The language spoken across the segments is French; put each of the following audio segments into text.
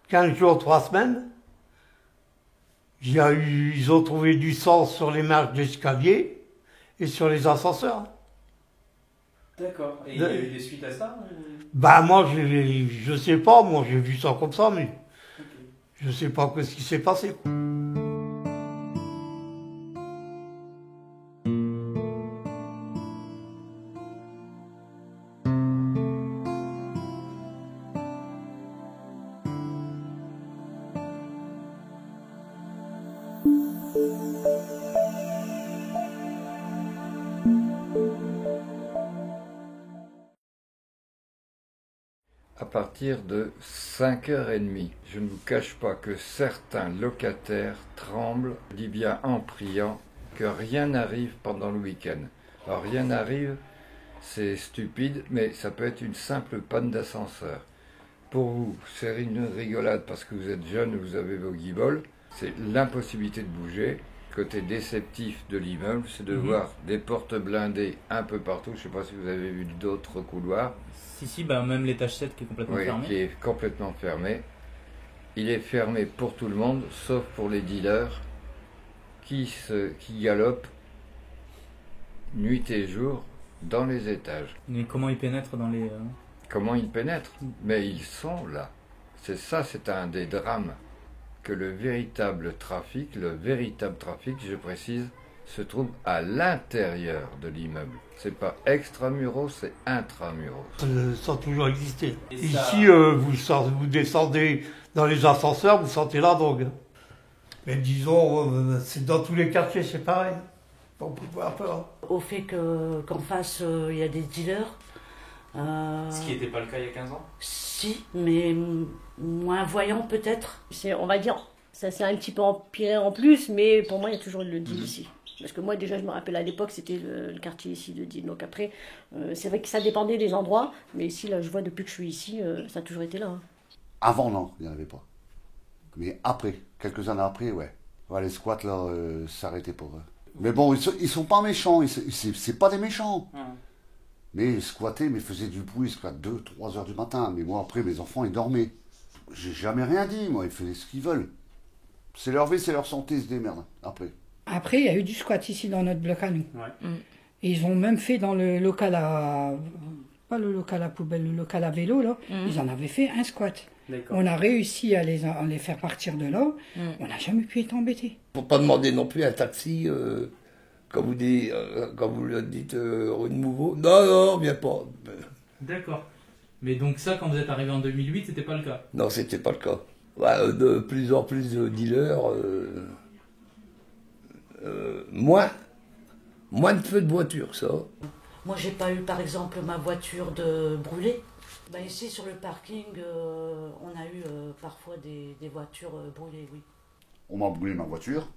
15 jours, 3 semaines. Ils ont trouvé du sang sur les marches d'escalier et sur les ascenseurs. D'accord. Et il y a eu des suites à ça Bah moi, je sais pas, moi j'ai vu ça comme ça, mais Ok. je sais pas ce qui s'est passé. À partir de 5h30, je ne vous cache pas que certains locataires tremblent, je dis bien en priant, que rien n'arrive pendant le week-end. Alors rien n'arrive, c'est stupide, mais ça peut être une simple panne d'ascenseur. Pour vous, c'est une rigolade parce que vous êtes jeune, vous avez vos guiboles, c'est l'impossibilité de bouger. Côté déceptif de l'immeuble, c'est de voir des portes blindées un peu partout. Je ne sais pas si vous avez vu d'autres couloirs. Si, bah, même l'étage 7 qui est complètement Oui, fermé. qui est complètement fermé. Il est fermé pour tout le monde, sauf pour les dealers qui galopent nuit et jour dans les étages. Mais comment ils pénètrent dans les... Comment ils pénètrent? Mais ils sont là. C'est un des drames. Que le véritable trafic, je précise, se trouve à l'intérieur de l'immeuble. C'est pas extramuros, c'est intramuros. Ça a toujours existé. Et Ici, ça- vous descendez dans les ascenseurs, vous sentez la drogue. Mais disons, c'est dans tous les quartiers, c'est pareil. On peut voir peur. Au fait qu'en face, il y a des dealers. Ce qui n'était pas le cas il y a 15 ans. Si, mais moins voyants peut-être. On va dire, ça s'est un petit peu empiré en plus, mais pour moi, il y a toujours le deal ici. Parce que moi, déjà, je me rappelle à l'époque, c'était le quartier ici de deal. Donc après, c'est vrai que ça dépendait des endroits, mais ici, là, je vois depuis que je suis ici, ça a toujours été là. Hein. Avant, non, il n'y en avait pas. Mais après, quelques années après, ouais. Ouais, les squats, là, s'arrêtaient pour eux. Mais bon, ils sont pas méchants, c'est pas des méchants. Mais ils squattaient, mais faisaient du bruit jusqu'à 2-3 heures du matin. Mais moi, après, mes enfants, ils dormaient. J'ai jamais rien dit, moi, ils faisaient ce qu'ils veulent. C'est leur vie, c'est leur santé, ils se démerdent, après. Après, il y a eu du squat ici dans notre bloc à nous. Ouais. Et ils ont même fait dans le local à... Pas le local à poubelle, le local à vélo, là. Ils en avaient fait un squat. D'accord. On a réussi à les faire partir de là. On n'a jamais pu être embêtés. Faut pas demander non plus un taxi, comme vous le dites, rue de Mouveau. Non, viens pas. D'accord. Mais donc ça, quand vous êtes arrivé en 2008, c'était pas le cas. Non, c'était pas le cas. Ouais, de plus en plus de dealers, moins de feux de voiture, ça. Moi, j'ai pas eu, par exemple, ma voiture de brûlée. Ben, ici, sur le parking, on a eu parfois des voitures brûlées, oui. On m'a brûlé ma voiture.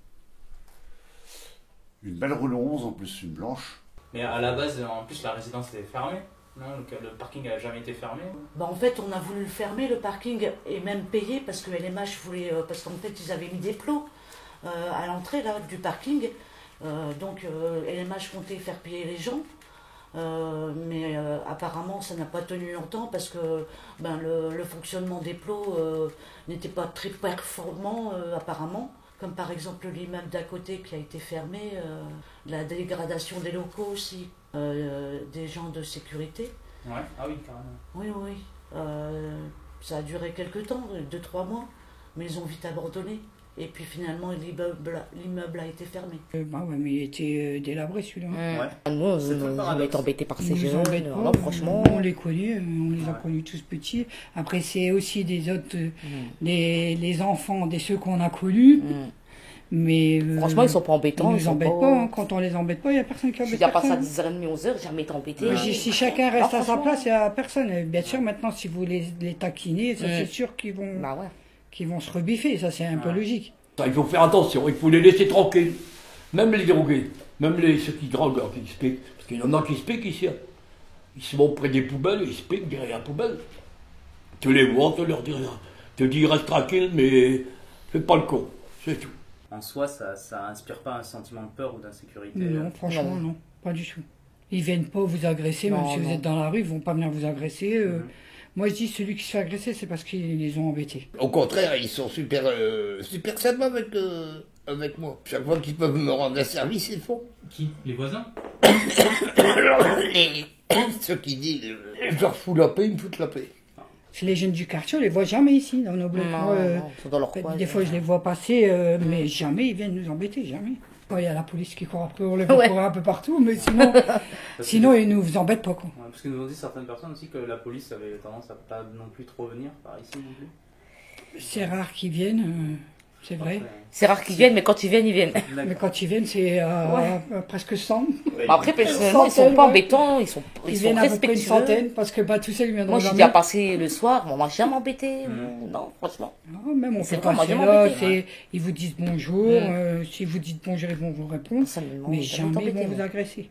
Une belle Renault 11, en plus, une blanche. Mais à la base, en plus, la résidence était fermée. Non, le parking n'a jamais été fermé. Ben, en fait, on a voulu le fermer, le parking, et même payer, parce que LMH voulait... parce qu'en fait, ils avaient mis des plots à l'entrée là, du parking. Donc, LMH comptait faire payer les gens. Mais apparemment ça n'a pas tenu longtemps parce que le fonctionnement des plots n'était pas très performant apparemment, comme par exemple l'immeuble d'à côté qui a été fermé, la dégradation des locaux aussi, des gens de sécurité. Ouais, ah oui, carrément. Oui. Ça a duré quelques temps, 2-3 mois, mais ils ont vite abandonné. Et puis finalement, l'immeuble a été fermé. Ouais, mais il était délabré celui-là. Ouais. Nous, on C'est tout le est paradoxe. embêtés par ces Ils nous jeunes. embêtent pas, Non, franchement. on les connaît, on les a connus tous petits. Après, c'est aussi des autres, les enfants de ceux qu'on a connus. Mais Franchement, ils sont pas embêtants. Ils nous embêtent pas. Hein. Quand on les embête pas, il n'y a personne qui Je embête viens passer à personne. 10h30, 11h, j'ai jamais été embêté. Si chacun reste à sa franchement. place, il n'y a personne. Bien sûr, maintenant, si vous les taquinez, ça, c'est sûr qu'ils vont, Bah ouais. qu'ils vont se rebiffer. Ça, c'est un peu logique. Il faut faire attention, il faut les laisser tranquilles. Même les drogués, même ceux qui droguent, qui se piquent. Parce qu'il y en a qui se piquent ici. Ils se vont près des poubelles, ils se piquent derrière la poubelle. Tu les vois, tu leur dis rien. Tu dis reste tranquille, mais fais pas le con. C'est tout. En soi, ça inspire pas un sentiment de peur ou d'insécurité. Non, franchement, non. Pas du tout. Ils viennent pas vous agresser, même Non, si vous non. êtes dans la rue, ils vont pas venir vous agresser. Moi, je dis, celui qui se fait agresser, c'est parce qu'ils les ont embêtés. Au contraire, ils sont super, super sympas avec moi. Chaque fois qu'ils peuvent me rendre un service, ils le font. Qui? Les voisins? Ceux qui disent, je leur fous la paix, ils me foutent la paix. C'est les jeunes du quartier, on les voit jamais ici, dans nos blocs. Non, ils sont dans leur coin. Des fois, je les vois passer, mais jamais ils viennent nous embêter, jamais. Quand il y a la police qui court après, on les voit courir un peu partout, mais sinon ils nous embêtent pas, quoi. Ouais, parce qu'ils nous ont dit certaines personnes aussi que la police avait tendance à pas non plus trop venir par ici non plus. C'est rare qu'ils viennent, c'est vrai. C'est rare qu'ils viennent, mais quand ils viennent, ils viennent. Mais quand ils viennent, c'est presque 100. Après, personnellement, ils sont pas embêtants, ils sont viennent à peu près une respectueux. centaine, parce que tous ceux qui viennent Moi, j'ai déjà passé le soir, bon, moi, j'ai jamais embêté. Non, franchement. Non, même on C'est peut vrai, moi, passer j'ai là, embêté, ils vous disent bonjour, si vous dites bonjour, ils vont vous répondre, Ça me mais demande jamais ils vont d'embêter, vous moi. agresser.